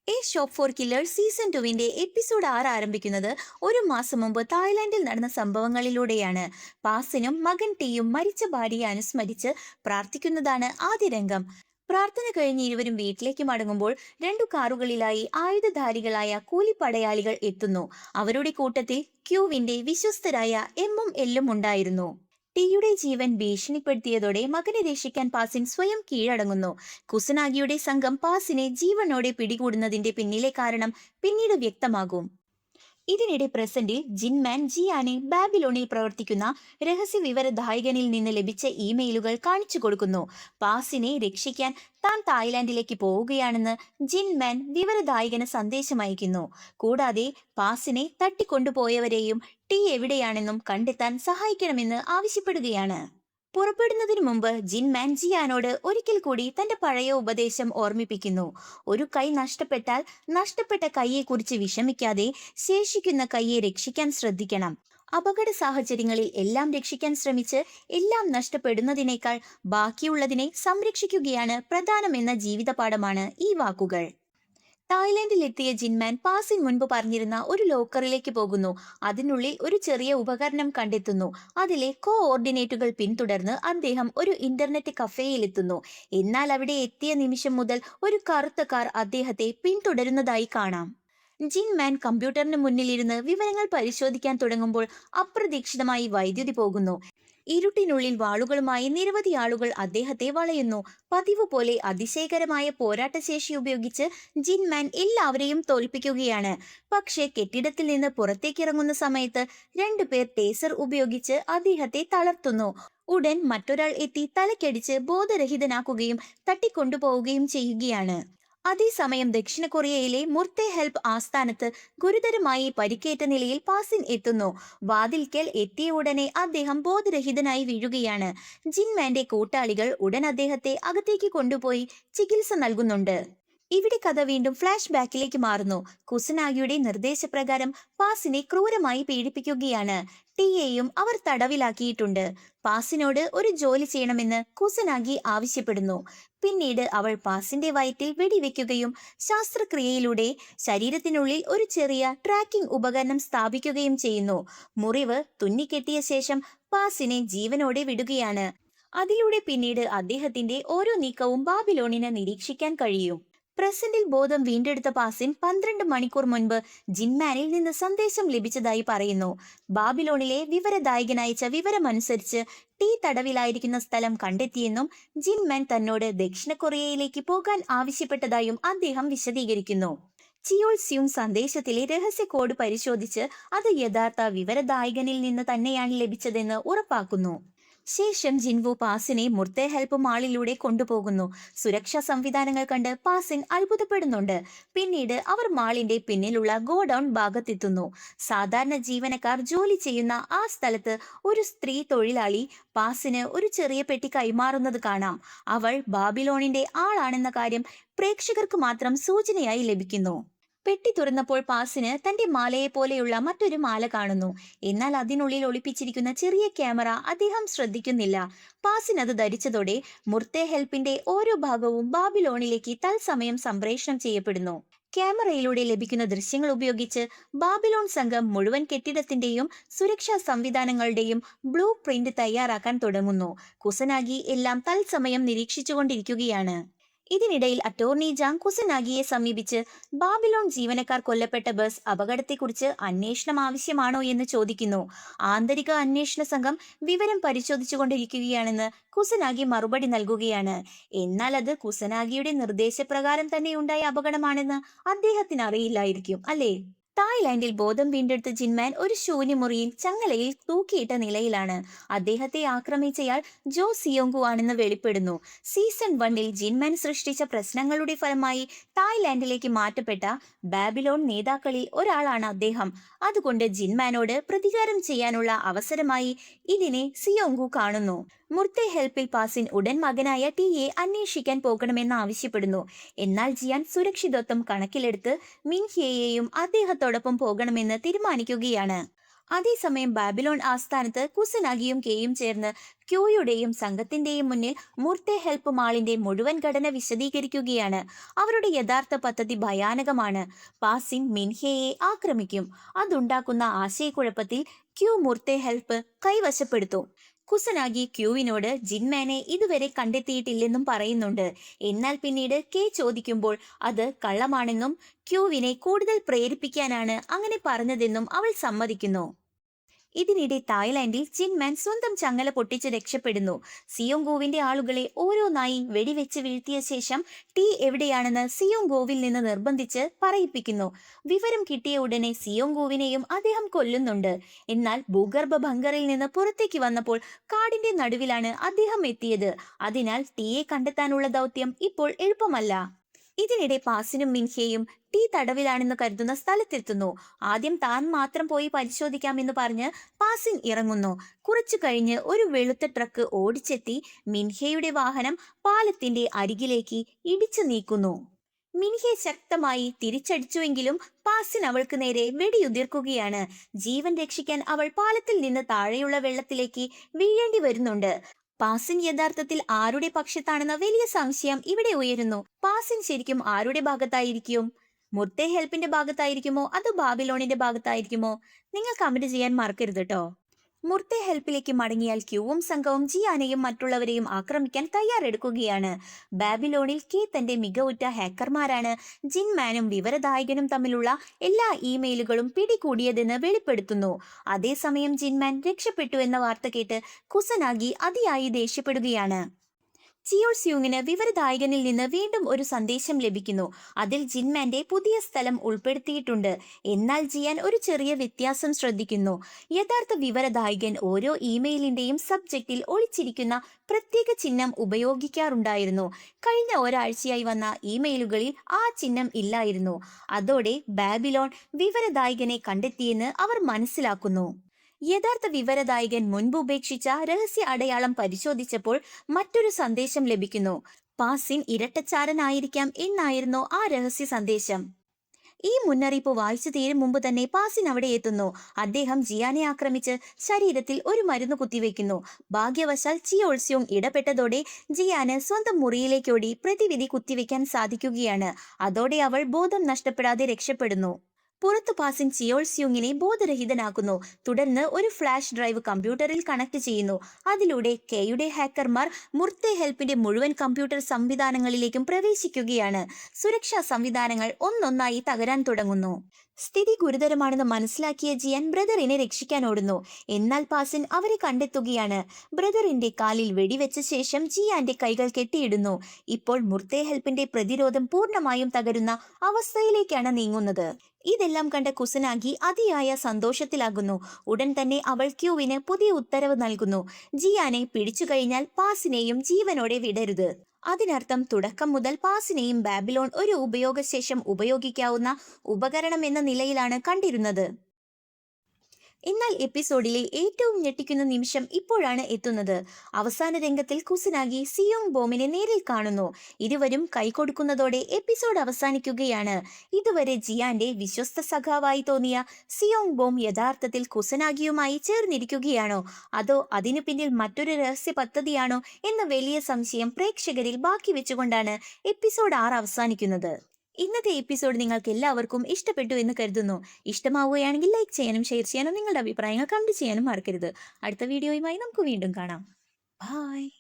A shop four killer season 2 episode 6 ആരംഭിക്കുന്നത് ഒരു മാസം മുമ്പ് തായ്ലാന്റിൽ നടന്ന സംഭവങ്ങളിലൂടെയാണ്. പാസിനും മകൻ ടീയും മരിച്ച ഭാര്യയെ അനുസ്മരിച്ച് പ്രാർത്ഥിക്കുന്നതാണ് ആദ്യ രംഗം. പ്രാർത്ഥന കഴിഞ്ഞ് ഇരുവരും വീട്ടിലേക്ക് മടങ്ങുമ്പോൾ രണ്ടു കാറുകളിലായി ആയുധധാരികളായ കൂലിപ്പടയാളികൾ എത്തുന്നു. അവരുടെ കൂട്ടത്തിൽ ക്യൂവിന്റെ വിശ്വസ്തരായ എമ്മും എല്ലും ഉണ്ടായിരുന്നു. ടീയുടെ ജീവൻ ഭീഷണിപ്പെടുത്തിയതോടെ മകനെ രക്ഷിക്കാൻ പാസിൻ സ്വയം കീഴടങ്ങുന്നു. കുസനാഗിയുടെ സംഘം പാസിനെ ജീവനോടെ പിടികൂടുന്നതിന്റെ പിന്നിലെ കാരണം പിന്നീട് വ്യക്തമാകും. ഇതിനിടെ പ്രസന്റിൽ ജിൻമാൻ ജിയാനെ ബാബിലോണിൽ പ്രവർത്തിക്കുന്ന രഹസ്യ വിവരദായകനിൽ നിന്ന് ലഭിച്ച ഇമെയിലുകൾ കാണിച്ചു കൊടുക്കുന്നു. പാസിനെ രക്ഷിക്കാൻ താൻ തായ്ലാന്റിലേക്ക് പോവുകയാണെന്ന് ജിൻമാൻ വിവരദായകന് സന്ദേശം അയക്കുന്നു. കൂടാതെ പാസിനെ തട്ടിക്കൊണ്ടുപോയവരെയും ടീ എവിടെയാണെന്നും കണ്ടെത്താൻ സഹായിക്കണമെന്ന് ആവശ്യപ്പെടുകയാണ്. പുറപ്പെടുന്നതിനു മുമ്പ് ജിൻമാൻ ജിയാനോട് ഒരിക്കൽ കൂടി തന്റെ പഴയ ഉപദേശം ഓർമ്മിപ്പിക്കുന്നു. ഒരു കൈ നഷ്ടപ്പെട്ടാൽ നഷ്ടപ്പെട്ട കൈയെക്കുറിച്ച് വിഷമിക്കാതെ ശേഷിക്കുന്ന കൈയെ രക്ഷിക്കാൻ ശ്രദ്ധിക്കണം. അപകട സാഹചര്യങ്ങളിൽ എല്ലാം രക്ഷിക്കാൻ ശ്രമിച്ച് എല്ലാം നഷ്ടപ്പെടുന്നതിനേക്കാൾ ബാക്കിയുള്ളതിനെ സംരക്ഷിക്കുകയാണ് പ്രധാനമെന്ന ജീവിതപാഠമാണ് ഈ വാക്കുകൾ. തായ്ലൻഡിലെത്തിയ ജിൻമാൻ പാസിൻ മുൻപ് പറഞ്ഞിരുന്ന ഒരു ലോക്കറിലേക്ക് പോകുന്നു. അതിനുള്ളിൽ ഒരു ചെറിയ ഉപകരണം കണ്ടെത്തുന്നു. അതിലെ കോഓർഡിനേറ്റുകൾ പിന്തുടർന്ന് അദ്ദേഹം ഒരു ഇന്റർനെറ്റ് കഫേയിലെത്തുന്നു. എന്നാൽ അവിടെ എത്തിയ നിമിഷം മുതൽ ഒരു കറുത്ത കാർ അദ്ദേഹത്തെ പിന്തുടരുന്നതായി കാണാം. ജിൻമാൻ കമ്പ്യൂട്ടറിന് മുന്നിലിരുന്ന് വിവരങ്ങൾ പരിശോധിക്കാൻ തുടങ്ങുമ്പോൾ അപ്രതീക്ഷിതമായി വൈദ്യുതി പോകുന്നു. ഇരുട്ടിനുള്ളിൽ വാളുകളുമായി നിരവധി ആളുകൾ അദ്ദേഹത്തെ വളയുന്നു. പതിവ് പോലെ അതിശയകരമായ പോരാട്ടശേഷി ഉപയോഗിച്ച് ജിൻമാൻ എല്ലാവരെയും തോൽപ്പിക്കുകയാണ്. പക്ഷേ കെട്ടിടത്തിൽ നിന്ന് പുറത്തേക്കിറങ്ങുന്ന സമയത്ത് രണ്ടുപേർ ടേസർ ഉപയോഗിച്ച് അദ്ദേഹത്തെ തളർത്തുന്നു. ഉടൻ മറ്റൊരാൾ എത്തി തലക്കടിച്ച് ബോധരഹിതനാക്കുകയും തട്ടിക്കൊണ്ടുപോവുകയും ചെയ്യുകയാണ്. അതേസമയം ദക്ഷിണ കൊറിയയിലെ മുർത്തെ ഹെൽപ്പ് ആസ്ഥാനത്ത് ഗുരുതരമായി പരിക്കേറ്റ നിലയിൽ പാസിൻ എത്തുന്നു. വാതിൽക്കൽ എത്തിയ ഉടനെ അദ്ദേഹം ബോധരഹിതനായി വീഴുകയാണ്. ജിൻമാന്റെ കൂട്ടാളികൾ ഉടൻ അദ്ദേഹത്തെ അകത്തേക്ക് കൊണ്ടുപോയി ചികിത്സ നൽകുന്നുണ്ട്. ഇവിടെ കഥ വീണ്ടും ഫ്ലാഷ് ബാക്കിലേക്ക് മാറുന്നു. കുസനാഗിയുടെ നിർദ്ദേശപ്രകാരം പാസിനെ ക്രൂരമായി പീഡിപ്പിക്കുകയാണ്. ടീയെയും അവർ തടവിലാക്കിയിട്ടുണ്ട്. പാസിനോട് ഒരു ജോലി ചെയ്യണമെന്ന് കുസനാഗി ആവശ്യപ്പെടുന്നു. പിന്നീട് അവൾ പാസിന്റെ വയറ്റിൽ വെടിവെക്കുകയും ശസ്ത്രക്രിയയിലൂടെ ശരീരത്തിനുള്ളിൽ ഒരു ചെറിയ ട്രാക്കിംഗ് ഉപകരണം സ്ഥാപിക്കുകയും ചെയ്യുന്നു. മുറിവ് തുന്നിക്കെട്ടിയ ശേഷം പാസിനെ ജീവനോടെ വിടുകയാണ്. അതിലൂടെ പിന്നീട് അദ്ദേഹത്തിന്റെ ഓരോ നീക്കവും ബാബിലോണിന് നിരീക്ഷിക്കാൻ കഴിയും. പ്രസന്റിൽ ബോധം വീണ്ടെടുത്ത പാസിൻ 12 മണിക്കൂർ മുൻപ് ജിൻമാനിൽ നിന്ന് സന്ദേശം ലഭിച്ചതായി പറയുന്നു. ബാബിലോണിലെ വിവരദായകനയച്ച വിവരമനുസരിച്ച് ടീ തടവിലായിരിക്കുന്ന സ്ഥലം കണ്ടെത്തിയെന്നും ജിൻമാൻ തന്നോട് ദക്ഷിണ കൊറിയയിലേക്ക് പോകാൻ ആവശ്യപ്പെട്ടതായും അദ്ദേഹം വിശദീകരിക്കുന്നു. ചിയോൾ സ്യൂങ് സന്ദേശത്തിലെ രഹസ്യ കോഡ് പരിശോധിച്ച് അത് യഥാർത്ഥ വിവരദായകനിൽ നിന്ന് തന്നെയാണ് ലഭിച്ചതെന്ന് ഉറപ്പാക്കുന്നു. ശേഷം ജിൻവു പാസിനെ മുർത്തെ ഹെൽപ്പ് മാളിലൂടെ കൊണ്ടുപോകുന്നു. സുരക്ഷാ സംവിധാനങ്ങൾ കണ്ട് പാസിൻ അത്ഭുതപ്പെടുന്നുണ്ട്. പിന്നീട് അവർ മാളിന്റെ പിന്നിലുള്ള ഗോഡൌൺ ഭാഗത്തെത്തുന്നു. സാധാരണ ജീവനക്കാർ ജോലി ചെയ്യുന്ന ആ സ്ഥലത്ത് ഒരു സ്ത്രീ തൊഴിലാളി പാസിന് ഒരു ചെറിയ പെട്ടി കൈമാറുന്നത് കാണാം. അവൾ ബാബിലോണിന്റെ ആളാണെന്ന കാര്യം പ്രേക്ഷകർക്ക് മാത്രം സൂചനയായി ലഭിക്കുന്നു. പെട്ടി തുറന്നപ്പോൾ പാസിന് തന്റെ മാലയെ പോലെയുള്ള മറ്റൊരു മാല കാണുന്നു. എന്നാൽ അതിനുള്ളിൽ ഒളിപ്പിച്ചിരിക്കുന്ന ചെറിയ ക്യാമറ അദ്ദേഹം ശ്രദ്ധിക്കുന്നില്ല. പാസിൻ അത് ധരിച്ചതോടെ മുർത്തെ ഹെൽപ്പിന്റെ ഓരോ ഭാഗവും ബാബിലോണിലേക്ക് തത്സമയം സംപ്രേഷണം ചെയ്യപ്പെടുന്നു. ക്യാമറയിലൂടെ ലഭിക്കുന്ന ദൃശ്യങ്ങൾ ഉപയോഗിച്ച് ബാബിലോൺ സംഘം മുഴുവൻ കെട്ടിടത്തിന്റെയും സുരക്ഷാ സംവിധാനങ്ങളുടെയും ബ്ലൂ പ്രിന്റ് തയ്യാറാക്കാൻ തുടങ്ങുന്നു. കുസനാഗി എല്ലാം തത്സമയം നിരീക്ഷിച്ചുകൊണ്ടിരിക്കുകയാണ്. ഇതിനിടയിൽ അറ്റോർണി ജാങ് കുസനാഗിയെ സമീപിച്ച് ബാബിലോൺ ജീവനക്കാർ കൊല്ലപ്പെട്ട ബസ് അപകടത്തെക്കുറിച്ച് അന്വേഷണം ആവശ്യമാണോ എന്ന് ചോദിക്കുന്നു. ആന്തരിക അന്വേഷണ സംഘം വിവരം പരിശോധിച്ചുകൊണ്ടിരിക്കുകയാണെന്ന് കുസനാഗി മറുപടി നൽകുകയാണ്. എന്നാൽ അത് കുസനാഗിയുടെ നിർദ്ദേശപ്രകാരം തന്നെ ഉണ്ടായ അപകടമാണെന്ന് അദ്ദേഹത്തിന് അറിയില്ലായിരിക്കും, അല്ലേ? തായ്ലാന്റിൽ ബോധം വീണ്ടെടുത്ത ജിൻമാൻ ഒരു ശൂന്യമുറിയിൽ ചങ്ങലയിൽ തൂക്കിയിട്ട നിലയിലാണ്. അദ്ദേഹത്തെ ആക്രമിച്ചയാൾ ജോ സിയോങ്കു ആണെന്ന് വെളിപ്പെടുന്നു. സീസൺ 1 ജിൻമാൻ സൃഷ്ടിച്ച പ്രശ്നങ്ങളുടെ ഫലമായി തായ്ലാന്റിലേക്ക് മാറ്റപ്പെട്ട ബാബിലോൺ നേതാക്കളിൽ ഒരാളാണ് അദ്ദേഹം. അതുകൊണ്ട് ജിൻമാനോട് പ്രതികാരം ചെയ്യാനുള്ള അവസരമായി ഇതിനെ സിയോങ്കു കാണുന്നു. മുർത്തെ ഹെൽപ്പിൽ പാസിൻ ഉടൻ മകനായ ടീയെ അന്വേഷിക്കാൻ പോകണമെന്ന് ആവശ്യപ്പെടുന്നു. എന്നാൽ ജിയാൻ സുരക്ഷിതത്വം കണക്കിലെടുത്ത് മിൻഹ്യയെയും അദ്ദേഹത്തോടൊപ്പം പോകണമെന്ന് തീരുമാനിക്കുകയാണ്. അതേസമയം ബാബിലോൺ ആസ്ഥാനത്ത് കുസനാഗിയും കെയും ചേർന്ന് ക്യൂയുടെയും സംഘത്തിന്റെയും മുന്നിൽ മൂർത്തെ ഹെൽപ്പ് മാളിന്റെ മുഴുവൻ ഘടന വിശദീകരിക്കുകയാണ്. അവരുടെ യഥാർത്ഥ പദ്ധതി ഭയാനകമാണ്. പാസിൻ മിൻഹയെ ആക്രമിക്കും. അതുണ്ടാക്കുന്ന ആശയക്കുഴപ്പത്തിൽ ക്യൂ മൂർത്തെ ഹെൽപ്പ് കൈവശപ്പെടുത്തും. കുസനാഗി ക്യൂവിനോട് ജിൻമാനെ ഇതുവരെ കണ്ടെത്തിയിട്ടില്ലെന്നും പറയുന്നുണ്ട്. എന്നാൽ പിന്നീട് കെ ചോദിക്കുമ്പോൾ അത് കള്ളമാണെന്നും ക്യൂവിനെ കൂടുതൽ പ്രേരിപ്പിക്കാനാണ് അങ്ങനെ പറഞ്ഞതെന്നും അവൾ സമ്മതിക്കുന്നു. ഇതിനിടെ തായ്ലാന്റിൽ ജിൻമാൻ സ്വന്തം ചങ്ങല പൊട്ടിച്ച് രക്ഷപ്പെടുന്നു. സിയോങ്കോവിന്റെ ആളുകളെ ഓരോന്നായി വെടിവെച്ച് വീഴ്ത്തിയ ശേഷം ടീ എവിടെയാണെന്ന് സിയോങ്കോവിൽ നിന്ന് നിർബന്ധിച്ച് പറയിപ്പിക്കുന്നു. വിവരം കിട്ടിയ ഉടനെ സിയോങ്കോവിനെയും അദ്ദേഹം കൊല്ലുന്നുണ്ട്. എന്നാൽ ഭൂഗർഭ ബങ്കറിൽ നിന്ന് പുറത്തേക്ക് വന്നപ്പോൾ കാടിന്റെ നടുവിലാണ് അദ്ദേഹം എത്തിയത്. അതിനാൽ ടീയെ കണ്ടെത്താനുള്ള ദൗത്യം ഇപ്പോൾ എളുപ്പമല്ല. ഇതിനിടെ പാസിനും മിൻഹയും ടീ തടവിലാണെന്ന് കരുതുന്ന സ്ഥലത്തെത്തുന്നു. ആദ്യം താൻ മാത്രം പോയി പരിശോധിക്കാമെന്ന് പറഞ്ഞ് പാസിൻ ഇറങ്ങുന്നു. കുറച്ചു കഴിഞ്ഞ് ഒരു വെളുത്ത ട്രക്ക് ഓടിച്ചെത്തി മിൻഹയുടെ വാഹനം പാലത്തിന്റെ അരികിലേക്ക് ഇടിച്ചു നീക്കുന്നു. മിൻഹെ ശക്തമായി തിരിച്ചടിച്ചുവെങ്കിലും പാസിൻ അവൾക്ക് നേരെ വെടിയുതിർക്കുകയാണ്. ജീവൻ രക്ഷിക്കാൻ അവൾ പാലത്തിൽ നിന്ന് താഴെയുള്ള വെള്ളത്തിലേക്ക് വീഴേണ്ടി വരുന്നുണ്ട്. പാസിൻ യഥാർത്ഥത്തിൽ ആരുടെ പക്ഷത്താണെന്ന വലിയ സംശയം ഇവിടെ ഉയരുന്നു. പാസിൻ ശരിക്കും ആരുടെ ഭാഗത്തായിരിക്കും? മുർത്തെ ഹെൽപ്പിന്റെ ഭാഗത്തായിരിക്കുമോ അതോ ബാബിലോണിന്റെ ഭാഗത്തായിരിക്കുമോ? നിങ്ങൾ കമന്റ് ചെയ്യാൻ മറക്കരുത് കേട്ടോ. മുർത്തെ ഹെൽപ്പിലേക്ക് മടങ്ങിയാൽ ക്യൂവും സംഘവും ജിയാനെയും മറ്റുള്ളവരെയും ആക്രമിക്കാൻ തയ്യാറെടുക്കുകയാണ്. ബാബിലോണിൽ കെ തന്റെ മികവുറ്റ ഹാക്കർമാരാണ് ജിൻമാനും വിവരദായകനും തമ്മിലുള്ള എല്ലാ ഇമെയിലുകളും പിടികൂടിയതെന്ന് വെളിപ്പെടുത്തുന്നു. അതേസമയം ജിൻമാൻ രക്ഷപ്പെട്ടു എന്ന വാർത്ത കേട്ട് കുസനാഗി അതിയായി ദേഷ്യപ്പെടുകയാണ്. ചിയോൾ സ്യൂങ്ങിന് വിവരദായകനിൽ നിന്ന് വീണ്ടും ഒരു സന്ദേശം ലഭിക്കുന്നു. അതിൽ ജിൻമാന്റെ പുതിയ സ്ഥലം ഉൾപ്പെടുത്തിയിട്ടുണ്ട്. എന്നാൽ ജിയാൻ ഒരു ചെറിയ വ്യത്യാസം ശ്രദ്ധിക്കുന്നു. യഥാർത്ഥ വിവരദായകൻ ഓരോ ഇമെയിലിന്റെയും സബ്ജക്റ്റിൽ ഒളിച്ചിരിക്കുന്ന പ്രത്യേക ചിഹ്നം ഉപയോഗിക്കാറുണ്ടായിരുന്നു. കഴിഞ്ഞ ഒരാഴ്ചയായി വന്ന ഇമെയിലുകളിൽ ആ ചിഹ്നം ഇല്ലായിരുന്നു. അതോടെ ബാബിലോൺ വിവരദായകനെ കണ്ടെത്തിയെന്ന് അവർ മനസ്സിലാക്കുന്നു. യഥാർത്ഥ വിവരദായകൻ മുൻപ് ഉപേക്ഷിച്ച രഹസ്യ അടയാളം പരിശോധിച്ചപ്പോൾ മറ്റൊരു സന്ദേശം ലഭിക്കുന്നു. പാസിൻ ഇരട്ടച്ചാരനായിരിക്കാം എന്നായിരുന്നു ആ രഹസ്യ സന്ദേശം. ഈ മുന്നറിയിപ്പ് വായിച്ചു തീരും മുമ്പ് തന്നെ പാസിൻ അവിടെ എത്തുന്നു. അദ്ദേഹം ജിയാനെ ആക്രമിച്ച് ശരീരത്തിൽ ഒരു മരുന്ന് കുത്തിവെക്കുന്നു. ഭാഗ്യവശാൽ ചിയോൾസ്യോങ് ഇടപെട്ടതോടെ ജിയാന് സ്വന്തം മുറിയിലേക്കോടി പ്രതിവിധി കുത്തിവെക്കാൻ സാധിക്കുകയാണ്. അതോടെ അവൾ ബോധം നഷ്ടപ്പെടാതെ രക്ഷപ്പെടുന്നു. പുറത്തു പാസിൻ ചിയോൾ സ്യൂങ്ങിനെ ബോധരഹിതനാക്കുന്നു. തുടർന്ന് ഒരു ഫ്ലാഷ് ഡ്രൈവ് കമ്പ്യൂട്ടറിൽ കണക്ട് ചെയ്യുന്നു. അതിലൂടെ കെയുടെ ഹാക്കർമാർ മുർത്തെ ഹെൽപ്പിന്റെ മുഴുവൻ കമ്പ്യൂട്ടർ സംവിധാനങ്ങളിലേക്കും പ്രവേശിക്കുകയാണ്. സുരക്ഷാ സംവിധാനങ്ങൾ ഒന്നൊന്നായി തകരാൻ തുടങ്ങുന്നു. സ്ഥിതി ഗുരുതരമാണെന്ന് മനസ്സിലാക്കിയ ജിയൻ ബ്രദറിനെ രക്ഷിക്കാൻ ഓടുന്നു. എന്നാൽ പാസിൻ അവരെ കണ്ടെത്തുകയാണ്. ബ്രദറിന്റെ കാലിൽ വെടിവെച്ച ശേഷം ജിയാന്റെ കൈകൾ കെട്ടിയിടുന്നു. ഇപ്പോൾ മുർത്തെ ഹെൽപ്പിന്റെ പ്രതിരോധം പൂർണ്ണമായും തകരുന്ന അവസ്ഥയിലേക്കാണ് നീങ്ങുന്നത്. ഇതെല്ലാം കണ്ട കുസനാഗി അതിയായ സന്തോഷത്തിലാകുന്നു. ഉടൻ തന്നെ അവൾ ക്യൂവിന് പുതിയ ഉത്തരവ് നൽകുന്നു. ജിയാനെ പിടിച്ചു കഴിഞ്ഞാൽ പാസിനെയും ജീവനോടെ വിടരുത്. അതിനർത്ഥം തുടക്കം മുതൽ പാസിനെയും ബാബിലോൺ ഒരു ഉപയോഗശേഷം ഉപയോഗിക്കാവുന്ന ഉപകരണം എന്ന നിലയിലാണ് കണ്ടിരുന്നത്. എന്നാൽ എപ്പിസോഡിലെ ഏറ്റവും ഞെട്ടിക്കുന്ന നിമിഷം ഇപ്പോഴാണ് എത്തുന്നത്. അവസാന രംഗത്തിൽ കുസനാഗി സിയോങ് ബോമിനെ നേരിൽ കാണുന്നു. ഇരുവരും കൈകൊടുക്കുന്നതോടെ എപ്പിസോഡ് അവസാനിക്കുകയാണ്. ഇതുവരെ ജിയാന്റെ വിശ്വസ്ത സഖാവായി തോന്നിയ സിയോങ് ബോം യഥാർത്ഥത്തിൽ കുസനാഗിയുമായി ചേർന്നിരിക്കുകയാണോ അതോ അതിനു പിന്നിൽ മറ്റൊരു രഹസ്യ പദ്ധതിയാണോ എന്ന വലിയ സംശയം പ്രേക്ഷകരിൽ ബാക്കി വെച്ചുകൊണ്ടാണ് എപ്പിസോഡ് 6 അവസാനിക്കുന്നത്. ഇന്നത്തെ എപ്പിസോഡ് നിങ്ങൾക്ക് എല്ലാവർക്കും ഇഷ്ടപ്പെട്ടു എന്ന് കരുതുന്നു. ഇഷ്ടമാവുകയാണെങ്കിൽ ലൈക്ക് ചെയ്യാനും ഷെയർ ചെയ്യാനും നിങ്ങളുടെ അഭിപ്രായങ്ങൾ കമന്റ് ചെയ്യാനും മറക്കരുത്. അടുത്ത വീഡിയോയുമായി നമുക്ക് വീണ്ടും കാണാം. ബൈ.